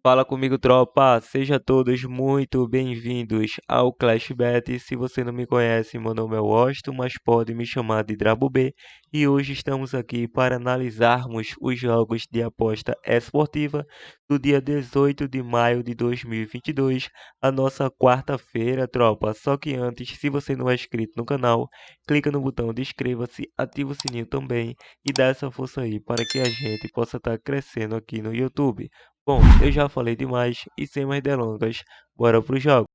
Fala comigo, tropa! Sejam todos muito bem-vindos ao Clash Bet. Se você não me conhece, meu nome é Washington, mas pode me chamar de Drabo B. E hoje estamos aqui para analisarmos os jogos de aposta esportiva do dia 18 de maio de 2022, a nossa quarta-feira, tropa. Só que antes, se você não é inscrito no canal, clica no botão de inscreva-se, ativa o sininho também e dá essa força aí para que a gente possa estar crescendo aqui no YouTube. Bom, eu já falei demais e sem mais delongas, bora pro jogo.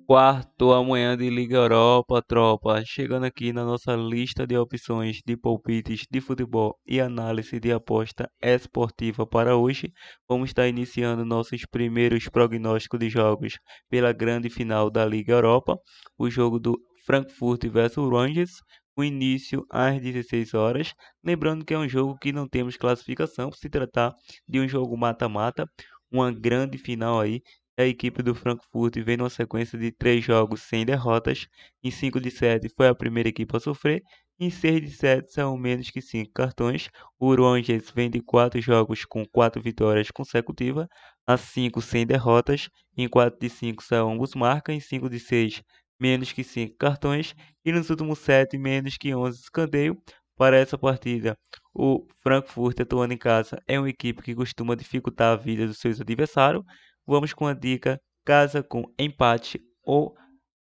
Quarto amanhã de Liga Europa, tropa. Chegando aqui na nossa lista de opções de palpites de futebol e análise de aposta esportiva para hoje. Vamos estar iniciando nossos primeiros prognósticos de jogos pela grande final da Liga Europa. O jogo do Frankfurt versus Rangers. O início às 16 horas. Lembrando que é um jogo que não temos classificação, por se tratar de um jogo mata-mata. Uma grande final aí. A equipe do Frankfurt vem numa sequência de 3 jogos sem derrotas. Em 5 de 7 foi a primeira equipe a sofrer. Em 6 de 7 são menos que 5 cartões. O Rangers vem de 4 jogos com 4 vitórias consecutivas, a 5 sem derrotas. Em 4 de 5 são ambos marcam. Em 5 de 6 menos que 5 cartões. E nos últimos 7 menos que 11 escanteio. Para essa partida, o Frankfurt, atuando em casa, é uma equipe que costuma dificultar a vida dos seus adversários. Vamos com a dica casa com empate ou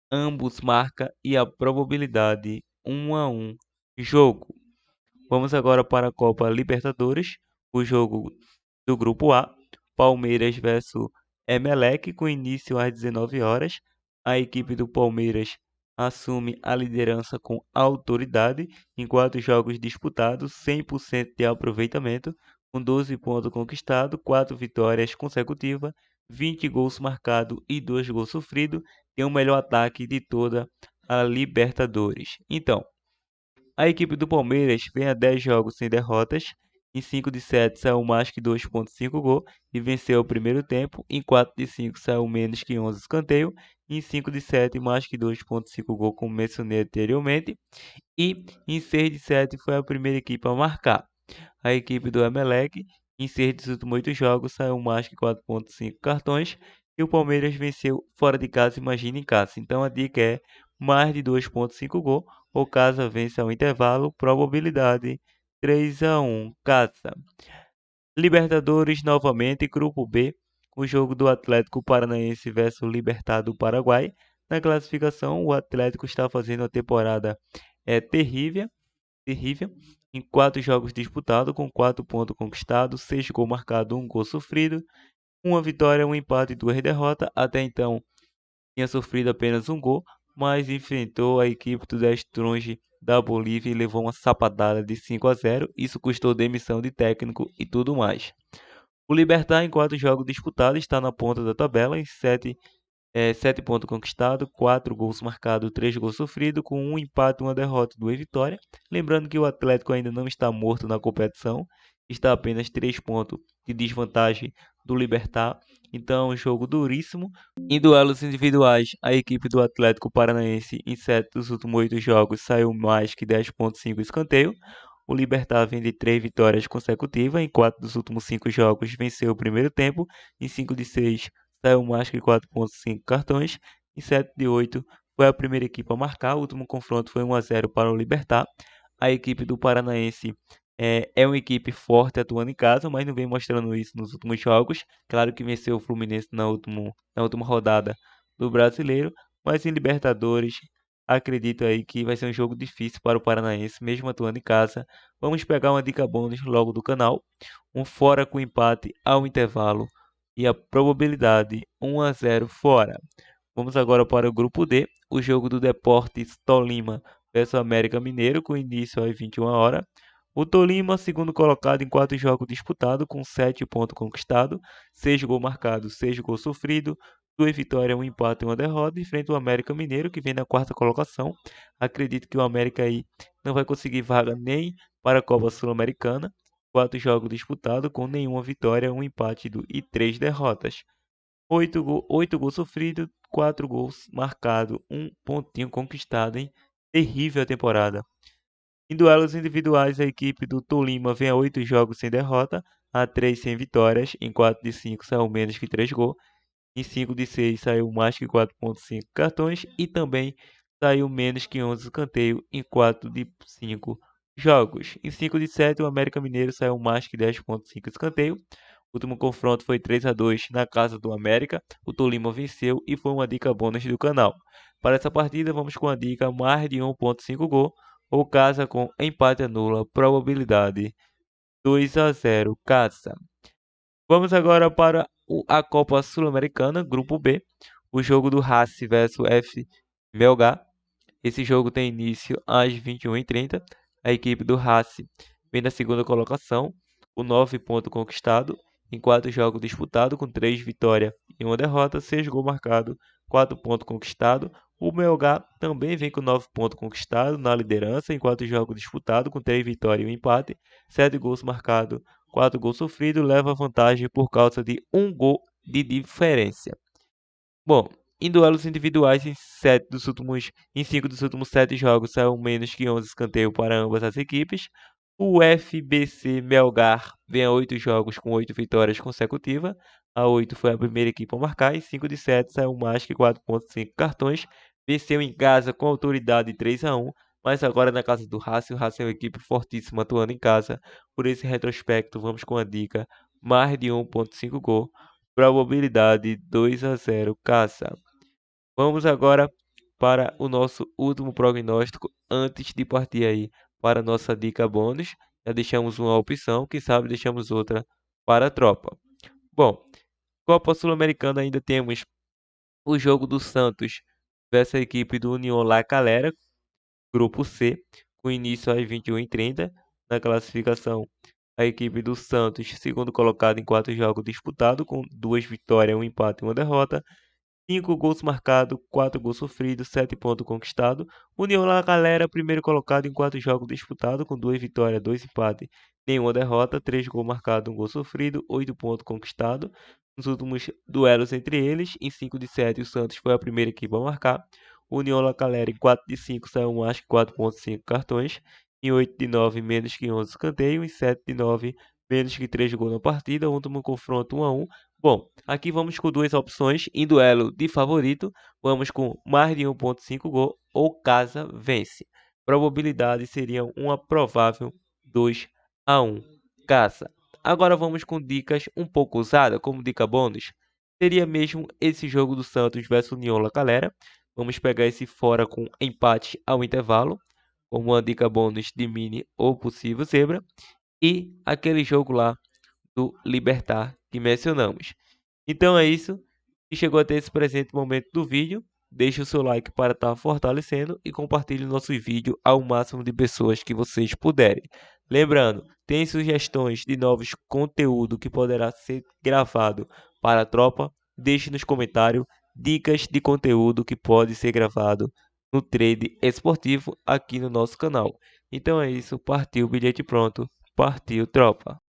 ambos marca e a probabilidade 1-1 jogo. Vamos agora para a Copa Libertadores, o jogo do grupo A, Palmeiras versus Emelec, com início às 19 horas. A equipe do Palmeiras assume a liderança com autoridade em 4 jogos disputados, 100% de aproveitamento, com 12 pontos conquistados, 4 vitórias consecutivas, 20 gols marcados e 2 gols sofridos. Tem o melhor ataque de toda a Libertadores. Então, a equipe do Palmeiras vem a 10 jogos sem derrotas. Em 5 de 7 saiu mais que 2,5 gol e venceu o primeiro tempo. Em 4 de 5 saiu menos que 11 escanteio. Em 5 de 7 mais que 2,5 gol, como mencionei anteriormente. E em 6 de 7 foi a primeira equipe a marcar. A equipe do Emelec, em 6 dos últimos 8 jogos, saiu mais que 4,5 cartões. E o Palmeiras venceu fora de casa, imagina em casa. Então a dica é mais de 2,5 gol. O Casa vence ao intervalo, probabilidade 3-1 Casa. Libertadores novamente, grupo B, o jogo do Atlético Paranaense versus Libertad do Paraguai. Na classificação, o Atlético está fazendo a temporada terrível, terrível. Em 4 jogos disputados, com 4 pontos conquistados, 6 gols marcados, 1 gol sofrido, uma vitória, um empate e 2 derrotas. Até então, tinha sofrido apenas um gol, mas enfrentou a equipe do Destronge da Bolívia e levou uma sapadada de 5-0. Isso custou demissão de técnico e tudo mais. O Libertad, em 4 jogos disputados, está na ponta da tabela, em 7 pontos conquistados, 4 gols marcados, 3 gols sofridos, com um empate, uma derrota e 2 vitórias. Lembrando que o Atlético ainda não está morto na competição, está apenas 3 pontos de desvantagem do Libertad. Então, é um jogo duríssimo. Em duelos individuais, a equipe do Atlético Paranaense, em 7 dos últimos 8 jogos, saiu mais que 10,5 escanteio. O Libertad vem de 3 vitórias consecutivas. Em 4 dos últimos 5 jogos, venceu o primeiro tempo. Em 5 de 6, saiu mais que 4,5 cartões. Em 7 de 8, foi a primeira equipe a marcar. O último confronto foi 1-0 para o Libertad. A equipe do Paranaense é uma equipe forte atuando em casa, mas não vem mostrando isso nos últimos jogos. Claro que venceu o Fluminense na última rodada do Brasileiro, mas em Libertadores acredito aí que vai ser um jogo difícil para o Paranaense, mesmo atuando em casa. Vamos pegar uma dica bônus logo do canal, um fora com empate ao intervalo e a probabilidade 1-0 fora. Vamos agora para o grupo D, o jogo do Deportes Tolima versus América Mineiro, com início às 21 horas. O Tolima, segundo colocado em 4 jogos disputados, com 7 pontos conquistados, 6 gols marcados, 6 gols sofridos, 2 vitórias, um empate e uma derrota, enfrenta o América Mineiro, que vem na quarta colocação. Acredito que o América aí não vai conseguir vaga nem para a Copa Sul-Americana. 4 jogos disputados, com nenhuma vitória, um empate e 3 derrotas. 8 gols sofridos, 4 gols marcados, um pontinho conquistado, hein? Terrível a temporada. Em duelos individuais, a equipe do Tolima vem a 8 jogos sem derrota, a 3 sem vitórias, em 4 de 5 saiu menos que 3 gols, em 5 de 6 saiu mais que 4,5 cartões e também saiu menos que 11 escanteio em 4 de 5 jogos. Em 5 de 7, o América Mineiro saiu mais que 10,5 escanteio. O último confronto foi 3-2 na casa do América. O Tolima venceu e foi uma dica bônus do canal. Para essa partida, vamos com a dica mais de 1,5 gol ou casa com empate nula, probabilidade 2-0 casa. Vamos agora para a Copa Sul-Americana, Grupo B, o jogo do Racing versus F Melgar. Esse jogo tem início às 21h30. A equipe do Racing vem na segunda colocação, com 9 pontos conquistados, em 4 jogos disputados, com 3 vitórias e 1 derrota, 6 gols marcados, 4 pontos conquistados. O Melgar também vem com 9 pontos conquistados na liderança, em 4 jogos disputados, com 3 vitórias e 1 empate, 7 gols marcados, 4 gols sofridos, leva vantagem por causa de 1 gol de diferença. Bom, em duelos individuais, em 5 dos últimos 7 jogos, saiu menos que 11 escanteios para ambas as equipes. O FBC Melgar vem a 8 jogos com 8 vitórias consecutivas. A 8 foi a primeira equipe a marcar. Em 5 de 7 saiu mais que 4,5 cartões. Venceu em casa com autoridade 3-1. Mas agora na casa do Racing, o Racing é uma equipe fortíssima atuando em casa. Por esse retrospecto, vamos com a dica mais de 1,5 gol. Probabilidade 2-0 casa. Vamos agora para o nosso último prognóstico antes de partir aí para a nossa dica bônus. Já deixamos uma opção, quem sabe deixamos outra para a tropa. Bom, Copa Sul-Americana ainda temos o jogo do Santos versus a equipe do União La Calera, grupo C, com início às 21h30. Na classificação, a equipe do Santos, segundo colocado em 4 jogos disputados, com 2 vitórias, 1 empate e 1 derrota. 5 gols marcados, 4 gols sofridos, 7 pontos conquistados. União La Calera, primeiro colocado em 4 jogos disputados, com 2 vitórias, 2 empates, nenhuma derrota, 3 gols marcados, 1 gol sofrido, 8 pontos conquistados. Nos últimos duelos entre eles, em 5 de 7, o Santos foi a primeira equipe a marcar. União La Calera, em 4 de 5, saiu mais que 4,5 cartões. Em 8 de 9, menos que 11 escanteios. Em 7 de 9, menos que 3 gols na partida. Último confronto 1-1. Bom, aqui vamos com duas opções em duelo de favorito. Vamos com mais de 1,5 gol ou casa vence. Probabilidade seria uma provável 2-1 casa. Agora vamos com dicas um pouco ousadas, como dica bônus. Seria mesmo esse jogo do Santos versus União La Calera. Vamos pegar esse fora com empate ao intervalo, como uma dica bônus de mini ou possível zebra. E aquele jogo lá do Libertar que mencionamos. Então é isso. Se chegou até esse presente momento do vídeo, deixe o seu like para estar fortalecendo e compartilhe nosso vídeo ao máximo de pessoas que vocês puderem. Lembrando, tem sugestões de novos conteúdo que poderá ser gravado para a tropa? Deixe nos comentários dicas de conteúdo que pode ser gravado no trade esportivo aqui no nosso canal. Então é isso, partiu bilhete pronto, partiu tropa.